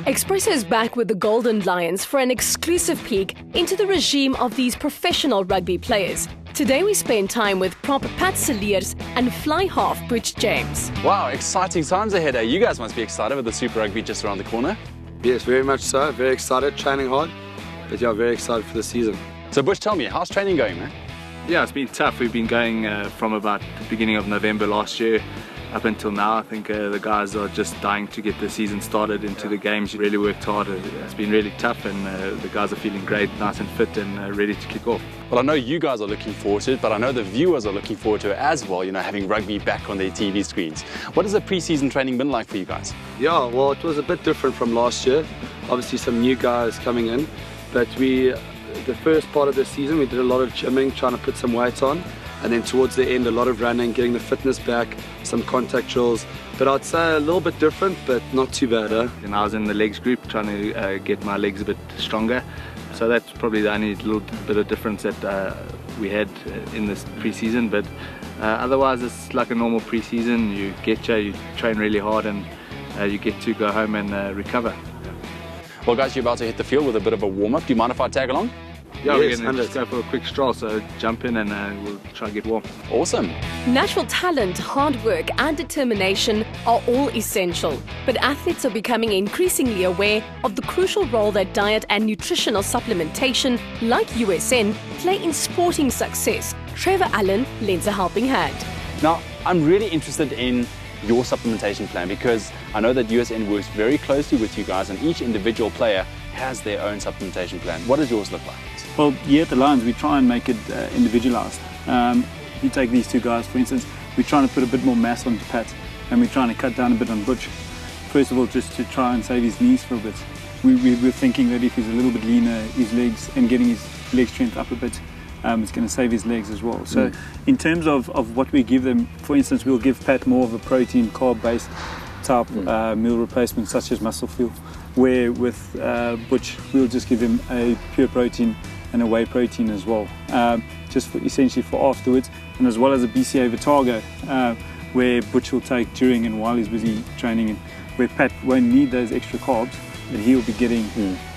Expresso is back with the Golden Lions for an exclusive peek into the regime of these professional rugby players. Today we spend time with prop Pat Cilliers and fly half Butch James. Wow, exciting times ahead. You guys must be excited with the Super Rugby just around the corner. Yes, very much so. Very excited, training hard, but yeah, very excited for the season. So Butch, tell me, how's training going, man? Yeah, it's been tough. We've been going from about the beginning of November last year up until now. I think the guys are just dying to get the season started into the games. Really worked hard. It's been really tough, and the guys are feeling great, nice and fit, and ready to kick off. Well, I know you guys are looking forward to it, but I know the viewers are looking forward to it as well, you know, having rugby back on their TV screens. What has the pre-season training been like for you guys? Yeah, well, it was a bit different from last year. Obviously some new guys coming in, but the first part of the season we did a lot of gymming, trying to put some weight on, and then towards the end a lot of running, getting the fitness back, some contact drills. But I'd say a little bit different, but not too bad. And I was in the legs group trying to get my legs a bit stronger. So that's probably the only little bit of difference that we had in this pre-season. But otherwise it's like a normal pre-season. You train really hard, and you get to go home and recover. Well guys, you're about to hit the field with a bit of a warm-up. Do you mind if I tag along? Yeah, yes, we're going to just go for a quick stroll, so jump in and we'll try to get warm. Awesome. Natural talent, hard work and determination are all essential, but athletes are becoming increasingly aware of the crucial role that diet and nutritional supplementation, like USN, play in sporting success. Trevor Allen lends a helping hand. Now, I'm really interested in your supplementation plan because I know that USN works very closely with you guys, and each individual player has their own supplementation plan. What does yours look like? Well, here at the Lions, we try and make it individualized. You take these two guys, for instance, we're trying to put a bit more mass on Pat, and we're trying to cut down a bit on Butch. First of all, just to try and save his knees for a bit. We're thinking that if he's a little bit leaner, his legs, and getting his leg strength up a bit, it's going to save his legs as well. So in terms of what we give them, for instance, we'll give Pat more of a protein, carb-based type meal replacement, such as muscle fuel, where with Butch, we'll just give him a pure protein and a whey protein as well, just essentially for afterwards, and as well as a BCA Vitago, where Butch will take during and while he's busy training, and where Pat won't need those extra carbs, but he'll be getting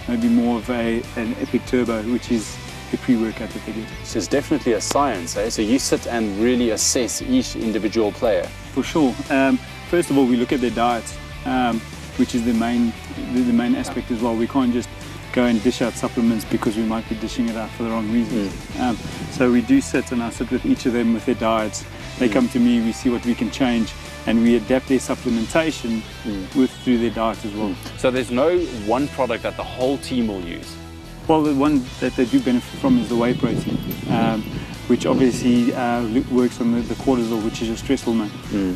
maybe more of an Epic Turbo, which is the pre-workout that they get. So it's definitely a science, eh? So you sit and really assess each individual player. For sure. First of all, we look at their diets, which is the main aspect as well. We can't just go and dish out supplements because we might be dishing it out for the wrong reasons. So we do sit, and I sit with each of them with their diets. They come to me, we see what we can change, and we adapt their supplementation through their diet as well. So there's no one product that the whole team will use? Well, the one that they do benefit from is the whey protein, which obviously works on the cortisol, which is your stress hormone.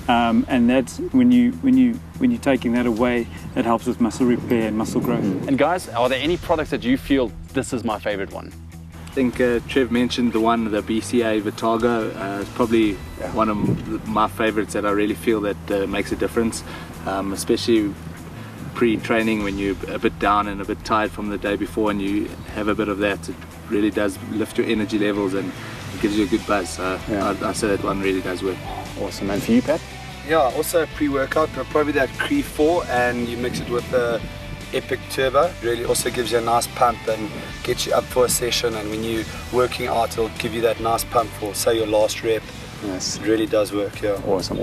And that's when you're taking that away, that helps with muscle repair and muscle growth. And guys, are there any products that you feel this is my favorite one? I think Trev mentioned the BCA Vitago. It's probably one of my favorites that I really feel that makes a difference, especially pre-training when you're a bit down and a bit tired from the day before, and you have a bit of that. It really does lift your energy levels and it gives you a good buzz. So I say that one really does work. Awesome. And for you, Pat? Yeah, also a pre-workout, but probably that Cree 4, and you mix it with the Epic Turbo. Really also gives you a nice pump and gets you up for a session, and when you're working out, it'll give you that nice pump for, say, your last rep. Yes. It really does work, yeah. Awesome.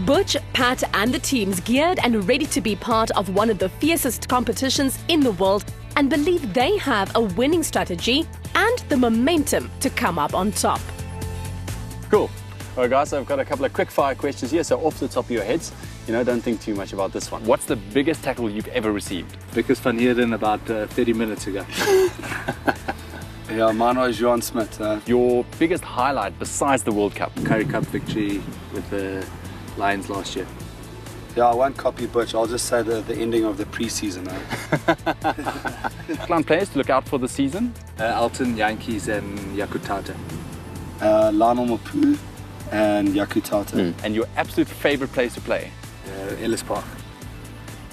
Butch, Pat and the team's geared and ready to be part of one of the fiercest competitions in the world, and believe they have a winning strategy and the momentum to come up on top. Cool. All right, guys, so I've got a couple of quick fire questions here. So off the top of your heads, don't think too much about this one. What's the biggest tackle you've ever received? Biggest van Heerden about 30 minutes ago. Yeah, mine was Johan Smith. Your biggest highlight besides the World Cup? Currie Cup victory with the Lions last year. Yeah, I won't copy Butch. I'll just say the ending of the pre-season. Client players to look out for the season? Alton, Yankees and Yakutata. Lionel Mapu and Yakutata. And your absolute favorite place to play? Ellis Park.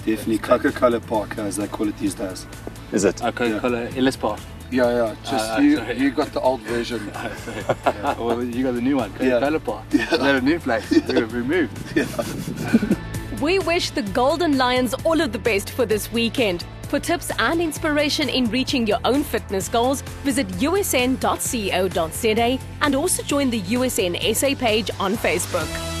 Definitely Coca-Cola Park, as they call it these days. Is it? Coca-Cola Ellis Park. Yeah, just you got the old version. Well, you got the new one, Coca-Cola Park. Is that a new place? We moved. We wish the Golden Lions all of the best for this weekend. For tips and inspiration in reaching your own fitness goals, visit usn.co.za and also join the USN SA page on Facebook.